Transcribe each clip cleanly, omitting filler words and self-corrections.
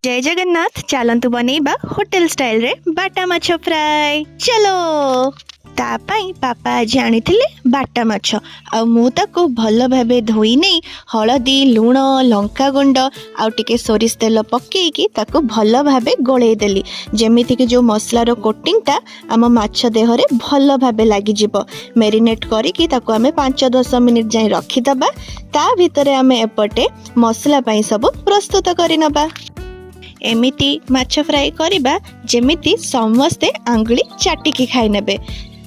जय जगन्नाथ चलतु बनैबा hotel style रे बाटा माछ फ्राए चलो तापाई पापा आज आनी बाटा माछ आ मु ताको भल भाबे धोई नहीं हलदी लुण लंका गुंड आउ टिके सोरिष तेल पकेइकी ताको भल भाबे गोळेई देली जेमिति कि जो मसलार कोटिंगटा आम माछ देहरे भल भाबे लागी जिवो मेरिनेट करिकी ताको आमे 5-10 मिनिट जाई रखिदबा ता भितरे आमे एपटे मसला पई सब प्रस्तुत करिनबा एमिति माछ फ्राई करिबा जेमिति समस्ते आंगुली चाटिकी खाई नेबे।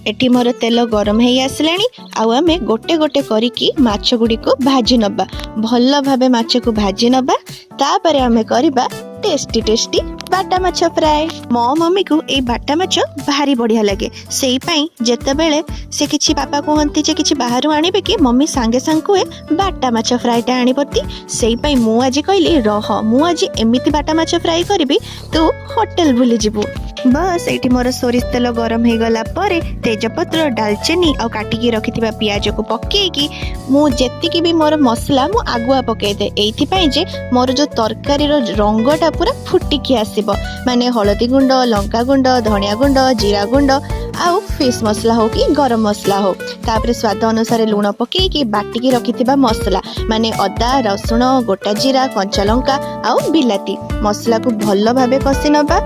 एटी मोर तेल गरम हेई आसलानी आउ आमे गोटे गोटे करिकी माछ गुडी को भाजी नबा भल भाबे माछ को भाजी नबा तापरे आमे करिबा टेस्टी टेस्टी बाटा माछ फ्राए। मो मम्मी को ए बाटा माछ भारी बढ़िया लगे सेई पई जेते बेले से किछि पापा कहंती जे किछि बाहरु आनिबे कि मम्मी सांगे सांग कुए बाटा माछ फ्राई टा आनिबती सेई पई मु आज कहली रह मु आज एमिति बाटा माछ फ्राई करबी तू होटल भूली जिवु। बस एठी मोर सोरिष तेल गरम हे गला परे तेजपत्र डालचीनी आ काटिकी रखिथिबा पियाज को पकेइकी मु जेतिकी भी मोर मसला मु आगुआ पकेइ दे एथि पई जे मोर जो तरकारी रो रंगटा पूरा फुटिकी आसीबो माने हळदी गुंड लंका गुंड धनिया गुंड जीरा गुंड आउ फिश मसला हो कि गरम मसला हो तापरे स्वाद अनुसार लुण पकेइकी बाटिकी रखिथिबा मसला माने अदा रसुण गोटा जीरा कंचा लंका आउ बिलाती मसला को भल भाबे कसी नबा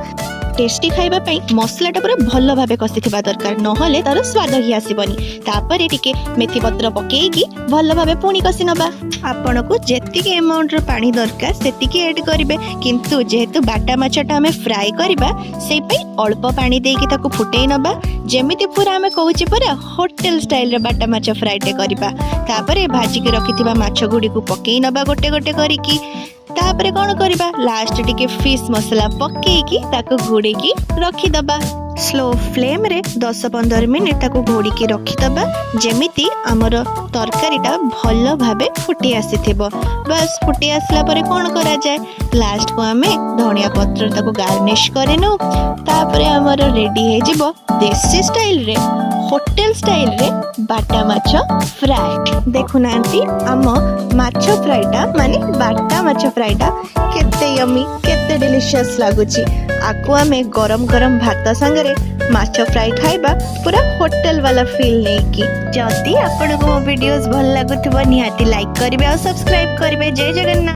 टेस्टी खाइबा पई मसलाटा पूरा भल भाबे कसिथिबा दरकार नहले तार स्वाद ही आसीबनी तापरे टिके मेथी पत्र पकेइकी भल भाबे पुणी कसी नबा आपण को जेतिके अमाउंट रो पानी दरकार सेतिके ऐड करिवे किंतु जेहेतु बाटा माछटा हमें फ्राई करबा सेई पई अल्प पानी देकी ताको फुटेई नबा जेमिति पूरा हमें कहूची पूरा होटल स्टाइल रे बाटा माछ फ्राई टे करबा तापरे भाजी के रखिथिबा माछ गुडी को पकेई नबा गोटे गोटे करिकी तापरे कौन करिबा लास्ट टिके फिश मसला पकेइकी ताको घोड़ेकी रखिदबा स्लो फ्लेम रे 10-15 मिनिट ताको घोड़ीकी रखिदबा जेमिति हमर तरकारीटा भल भाबे फुटी आसीथिबो। बस फुटी आसला परे कौन करा जाए लास्ट को हमें धनिया पत्र ताको गार्निश करेनु तापरे हमर रेडी हे जिवो देसी स्टाइल रे होटल स्टाइल रे बाटा माछ फ्राई। देखु नांती आम माछ फ्राईटा माने बाटा माछ फ्राईटा केते यमी केते डिलीशियस लागुची आकु आमे गरम गरम भात संगरे माछ फ्राई खाइबा पूरा होटल वाला फील नेकी। जदी आपन को वीडियोस भल लागुथबो निहाती लाइक करिवे और सब्सक्राइब करिवे। जय जगन्नाथ।